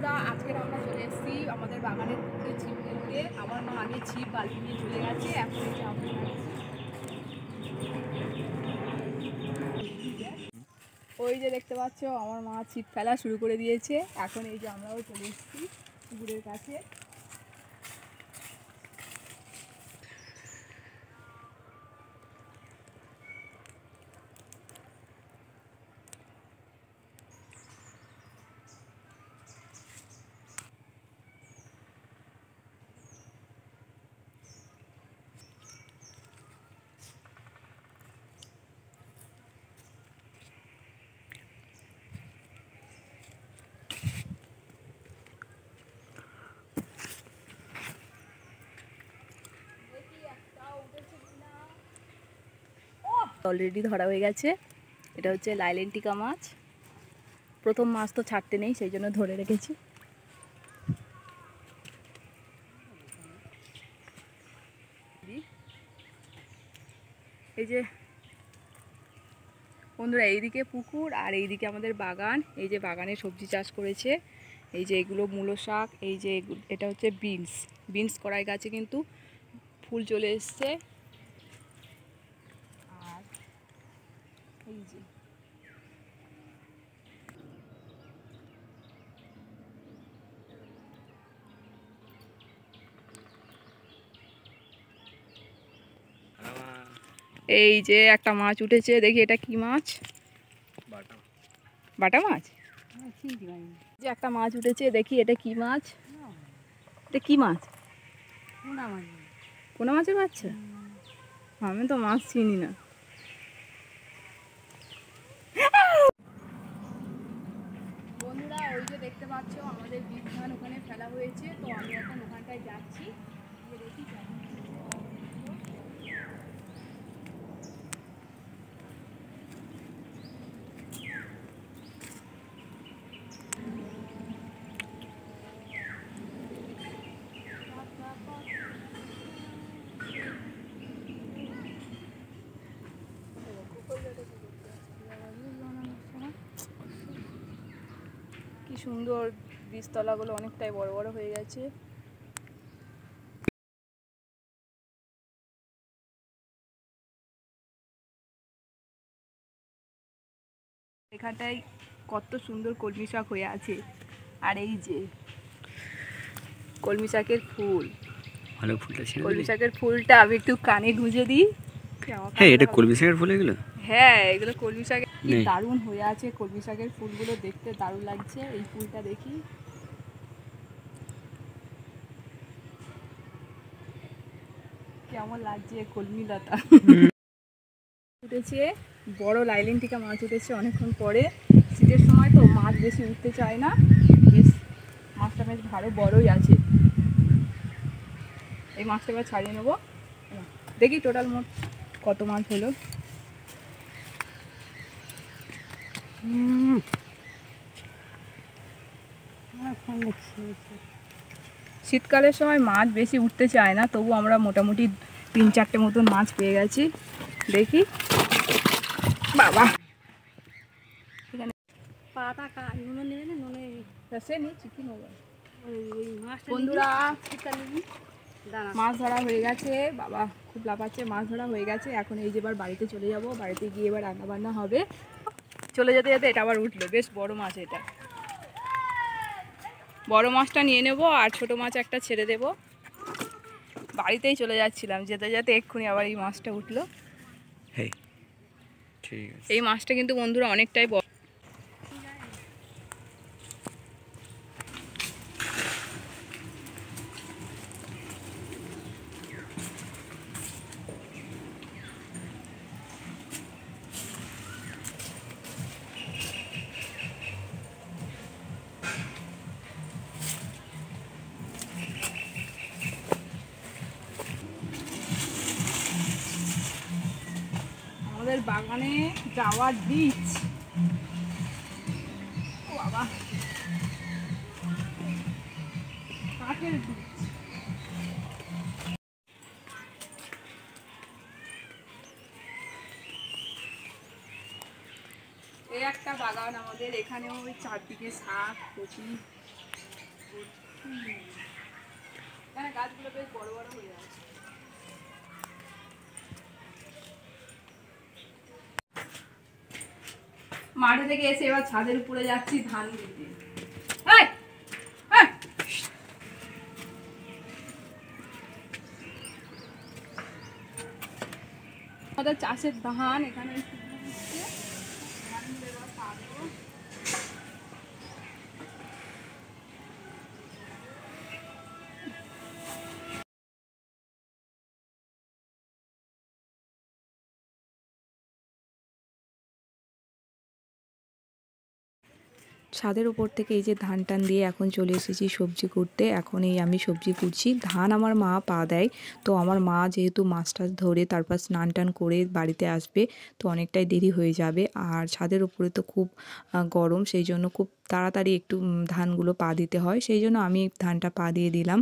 বন্ধুরা, আজকে আমরা চলে এসেছি আমাদের বাগানের পুকুরে ছিপ ফেলতে। আমার মা আগে ছিপ বালতি নিয়ে চলে গেছে, এখন এই যে আমরা ওই যে দেখতে পাচ্ছ আমার মা ছিপ ফেলা শুরু করে দিয়েছে। এখন এই যে আমরাও চলে এসেছি পুকুরের কাছে। অলরেডি ধরা হয়ে গেছে। এটা হচ্ছে লাইলেন্টিকা মাছ। প্রথম মাছ তো ছাড়তে নেই, সেই জন্য ধরে রেখেছি। এই যে বন্ধুরা, এইদিকে পুকুর আর এইদিকে আমাদের বাগান। এই যে বাগানে সবজি চাষ করেছে। এই যে এগুলো মূলো শাক, এই যে এটা হচ্ছে বিনস কড়াই গাছে কিন্তু ফুল চলে এসছে। আর এই যে এই যে একটা মাছ উঠেছে, দেখি এটা কি মাছ? বাটা মাছ। যে একটা মাছ উঠেছে, দেখি এটা কি মাছ? এটা কি মাছ? পোনা মাছের বাচ্চা? আমি তো মাছ চিনি না। বন্ধুরা, ওই যে দেখতে পাচ্ছ আমাদের বীজ ধান ওখানে ফেলা হয়েছে, তো আমি এখন ওখানটায় যাচ্ছি, দেখি কেমন। কি সুন্দর বীজতলাগুলো অনেকটাই বড় বড় হয়ে গেছে। এখানটায় কত সুন্দর কলমি শাক হয়ে আছে। আর এই যে কলমি শাকের ফুল, ভালো ফুলটা ছিল। কলমি শাকের ফুলটা আমি একটু কানে গুঁজে দিই। হ্যাঁ, এটা কলমি শাকের ফুল। এগুলো হ্যাঁ, এগুলো কলমি শাক। কি দারুণ হয়ে আছে কলমি শাকের ফুলগুলো, দেখতে দারুণ লাগছে। এই ফুলটা দেখি কেমন লাগছে, কলমি লতা উঠেছে। বড় লাইলেন্টিকা মাছ উঠেছে অনেকক্ষণ পরে। শীতের সময় তো মাছ বেশি উঠতে চায় না, বেশ মাছটা বেশ ভালো বড়ই আছে। এই মাছটা এবার ছাড়িয়ে নেবো, দেখি টোটাল মোট কত মাছ হলো। শীতকালের সময় মাছ বেশি উঠতে চায় না, তবু আমরা মোটামুটি 3-4টে মতন মাছ পেয়ে গেছি। দেখি বাবা, বন্ধুরা মাছ ধরা হয়ে গেছে। বাবা খুব লাফাচ্ছে, মাছ ধরা হয়ে গেছে। এখন এই যে এবার বাড়িতে চলে যাব, বাড়িতে গিয়ে এবার রান্না বান্না হবে। চলে যেতে যেতে এটা আবার উঠলো, বেশ বড় মাছ। এটা বড় মাছটা নিয়ে নেব, আর ছোট মাছ একটা ছেড়ে দেব। বাড়িতেই চলে যাচ্ছিলাম, যেতে যেতে এক্ষুনি আবার এই মাছটা উঠলো। এই মাছটা কিন্তু বন্ধুরা অনেকটাই বড়। আমাদের বাগানে যাওয়ার বীজ, বাবা কাঠের বীজ। এই একটা বাগান আমাদের, এখানেও ওই চারদিকে শাক কচি এখানে গাছগুলো বেশ বড় বড় হয়ে যাচ্ছে। মাঠে থেকে এসে এবার ছাদের উপরে যাচ্ছি ধান দিতে। এই, এই। আমাদের চাষের ধান এখানে ছাদের উপর থেকে এই যে ধান টান দিয়ে এখন চলে এসেছি সবজি করতে। এখন এই আমি সবজি করছি। ধান আমার মা পা দেয়, তো আমার মা যেহেতু মাছ টাছ ধরে তারপর স্নান টান করে বাড়িতে আসবে, তো অনেকটাই দেরি হয়ে যাবে। আর ছাদের উপরে তো খুব গরম, সেই জন্য খুব তাড়াতাড়ি একটু ধানগুলো পা দিতে হয়, সেই জন্য আমি ধানটা পা দিয়ে দিলাম।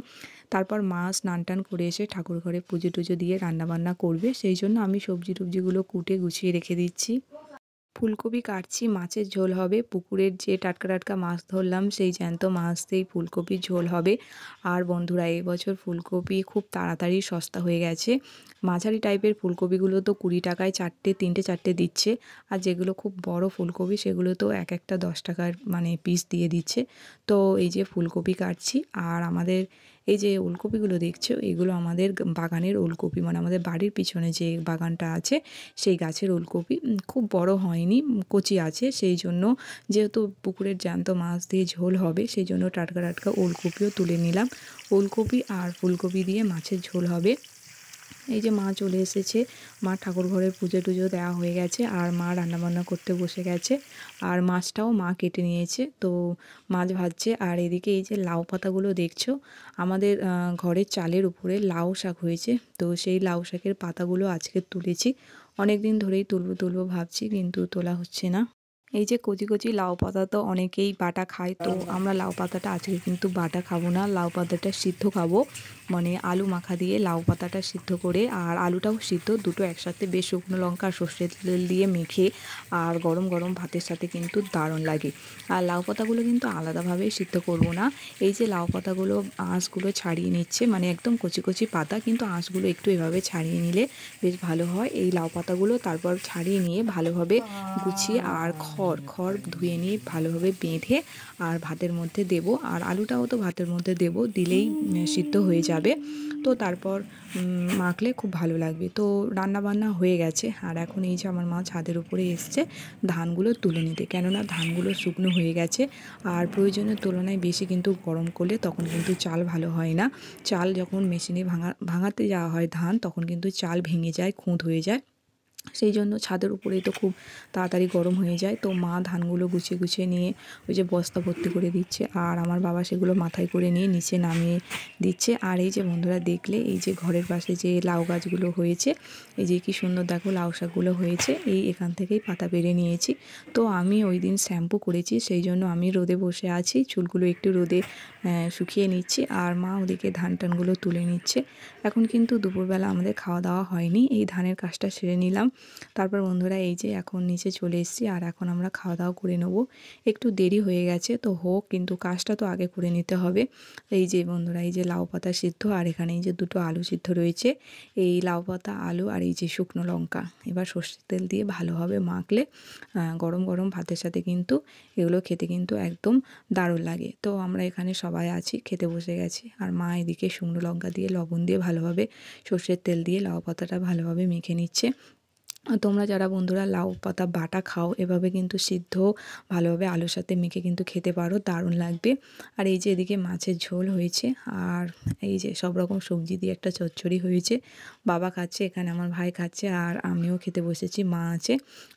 তারপর মা স্নান টান করে এসে ঠাকুর ঘরে পুজো টুজো দিয়ে রান্নাবান্না করবে, সেই জন্য আমি সবজি টবজিগুলো কুটে গুছিয়ে রেখে দিচ্ছি। ফুলকপি কাটছি, মাছের ঝোল হবে। পুকুরের যে টাটকা টাটকা মাছ ধরলাম সেই জ্যান্ত মাছ দিয়েই ফুলকপির ঝোল হবে। আর বন্ধুরা, এবছর ফুলকপি খুব তাড়াতাড়ি সস্তা হয়ে গেছে। মাঝারি টাইপের ফুলকপিগুলো তো 20 টাকায় চারটে, 3টে 4টে দিচ্ছে। আর যেগুলো খুব বড় ফুলকপি সেগুলো তো এক একটা 10 টাকার মানে পিস দিয়ে দিচ্ছে। তো এই যে ফুলকপি কাটছি। আর আমাদের এই যে ওলকপিগুলো দেখছো, এগুলো আমাদের বাগানের ওলকপি, মানে আমাদের বাড়ির পিছনে যে বাগানটা আছে সেই গাছের ওলকপি। খুব বড় হয়নি, কচি আছে, সেই জন্য যেহেতু পুকুরের জ্যান্ত মাছ দিয়ে ঝোল হবে সেই জন্য টাটকা টাটকা ওলকপিও তুলে নিলাম। ওলকপি আর ফুলকপি দিয়ে মাছের ঝোল হবে। এই যে মা চলে এসেছে, মা ঠাকুর ঘরে পুজো টুজো দেওয়া হয়ে গেছে আর মা রান্নাবান্না করতে বসে গেছে। আর মাছটাও মা কেটে নিয়েছে, তো মাছ ভাজছে। আর এদিকে এই যে লাউ পাতাগুলো দেখছো, আমাদের ঘরের চালের উপরে লাউ শাক হয়েছে, তো সেই লাউ শাকের পাতাগুলো আজকে তুলেছি। অনেক দিন ধরেই তুলবো ভাবছি, কিন্তু তোলা হচ্ছে না। এই যে কচি কচি লাউ পাতা তো অনেকেই বাটা খায়, তো আমরা লাউ পাতাটা আজকে কিন্তু বাটা খাবো না, লাউ পাতাটা সিদ্ধ খাবো। মানে আলু মাখা দিয়ে লাউ পাতাটা সিদ্ধ করে, আর আলুটাও সিদ্ধ, দুটো একসাথে বেশ শুকনো লঙ্কা আর সর্ষের তেল দিয়ে মেখে আর গরম গরম ভাতের সাথে কিন্তু দারুণ লাগে। আর লাউ পাতাগুলো কিন্তু আলাদাভাবে সিদ্ধ করব না। এই যে লাউ পাতাগুলো আঁশগুলো ছাড়িয়ে নিচ্ছে, মানে একদম কচি কচি পাতা, কিন্তু আঁশগুলো একটু এভাবে ছাড়িয়ে নিলে বেশ ভালো হয় এই লাউ পাতাগুলো। তারপর ছাড়িয়ে নিয়ে ভালোভাবে গুছিয়ে আর খড় ধুয়ে নিয়ে ভালোভাবে বেঁধে আর ভাতের মধ্যে দেব। আর আলুটাও তো ভাতের মধ্যে দেব, দিলেই সিদ্ধ হয়ে যাবে। তো তারপর মাখলে খুব ভালো লাগবে। তো রান্না বান্না হয়ে গেছে। আর এখন এই যে আমার মা ছাদের উপরে এসছে ধানগুলো তুলে নিতে, কেননা ধানগুলো শুকনো হয়ে গেছে। আর প্রয়োজনের তুলনায় বেশি কিন্তু গরম করলে তখন কিন্তু চাল ভালো হয় না। চাল যখন মেশিনে ভাঙাতে যাওয়া হয় ধান, তখন কিন্তু চাল ভেঙে যায়, খুঁত হয়ে যায়। সেই জন্য ছাদের উপরেই তো খুব তাড়াতাড়ি গরম হয়ে যায়। তো মা ধানগুলো গুছিয়ে গুছিয়ে নিয়ে ওই যে বস্তা ভর্তি করে দিচ্ছে, আর আমার বাবা সেগুলো মাথায় করে নিয়ে নিচে নামিয়ে দিচ্ছে। আর এই যে বন্ধুরা দেখলে, এই যে ঘরের পাশে যে লাউ গাছগুলো হয়েছে, এই যে কি সুন্দর দেখো লাউ শাকগুলো হয়েছে, এই এখান থেকেই পাতা পেরে নিয়েছি। তো আমি ওই দিন শ্যাম্পু করেছি, সেই জন্য আমি রোদে বসে আছি, চুলগুলো একটু রোদে শুকিয়ে নিচ্ছি। আর মা ওদিকে ধান টানগুলো তুলে নিচ্ছে। এখন কিন্তু দুপুরবেলা আমাদের খাওয়া দাওয়া হয়নি, এই ধানের কাজটা সেরে নিলাম। তারপর বন্ধুরা এই যে এখন নিচে চলে এসেছি, আর এখন আমরা খাওয়া দাওয়া করে নেবো। একটু দেরি হয়ে গেছে তো হোক, কিন্তু কাজটা তো আগে করে নিতে হবে। এই যে বন্ধুরা, এই যে লাউ পাতা সিদ্ধ, আর এখানে এই যে দুটো আলু সিদ্ধ রয়েছে। এই লাউ পাতা, আলু আর এই যে শুকনো লঙ্কা, এবার সর্ষের তেল দিয়ে ভালোভাবে মাখলে গরম গরম ভাতের সাথে কিন্তু এগুলো খেতে কিন্তু একদম দারুণ লাগে। তো আমরা এখানে সবাই আছি, খেতে বসে গেছি। আর মা এদিকে শুকনো লঙ্কা দিয়ে লবণ দিয়ে ভালোভাবে সর্ষের তেল দিয়ে লাউ পাতাটা ভালোভাবে মেখে নিচ্ছে। তোমরা যারা বন্ধুরা লাউ পাতা বাটা খাও, এভাবে কিন্তু সিদ্ধ ভালোভাবে আলুর সাথে মেখে কিন্তু খেতে পারো, দারুণ লাগবে। আর এই যে এদিকে মাছের ঝোল হয়েছে, আর এই যে সব রকম সবজি দিয়ে একটা চচ্চড়ি হয়েছে। বাবা খাচ্ছে, এখানে আমার ভাই খাচ্ছে, আর আমিও খেতে বসেছি। মা আছে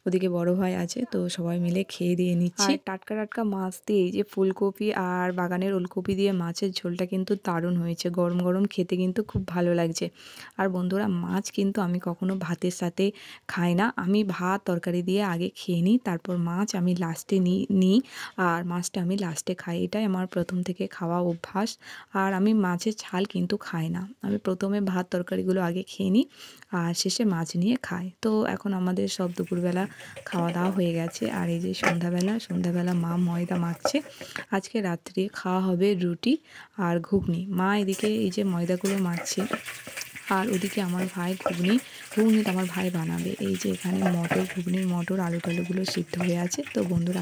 ওদিকে, বড় ভাই আছে, তো সবাই মিলে খেয়ে দিয়ে নিচ্ছি। টাটকা টাটকা মাছ দিয়ে এই যে ফুলকপি আর বাগানের ওলকপি দিয়ে মাছের ঝোলটা কিন্তু দারুণ হয়েছে, গরম গরম খেতে কিন্তু খুব ভালো লাগছে। আর বন্ধুরা, মাছ কিন্তু আমি কখনো ভাতের সাথে খাই না, আমি ভাত তরকারি দিয়ে আগে খেয়ে নিই, তারপর মাছ আমি লাস্টে নিই আর মাছটা আমি লাস্টে খাই। এটাই আমার প্রথম থেকে খাওয়া অভ্যাস। আর আমি মাছের ছাল কিন্তু খাই না, আমি প্রথমে ভাত তরকারিগুলো আগে খেয়ে নিই আর শেষে মাছ নিয়ে খাই। তো এখন আমাদের সব দুপুরবেলা খাওয়া দাওয়া হয়ে গেছে। আর এই যে সন্ধ্যাবেলা মা ময়দা মাখছে। আজকে রাত্রে খাওয়া হবে রুটি আর ঘুগনি। মা এদিকে এই যে ময়দাগুলো মাখছে আর ওদিকে আমার ভাই ঘুগনিটা আমার ভাই বানাবে। এই যে এখানে ঘুগনির মটর আলু টালুগুলো সিদ্ধ হয়ে আছে। তো বন্ধুরা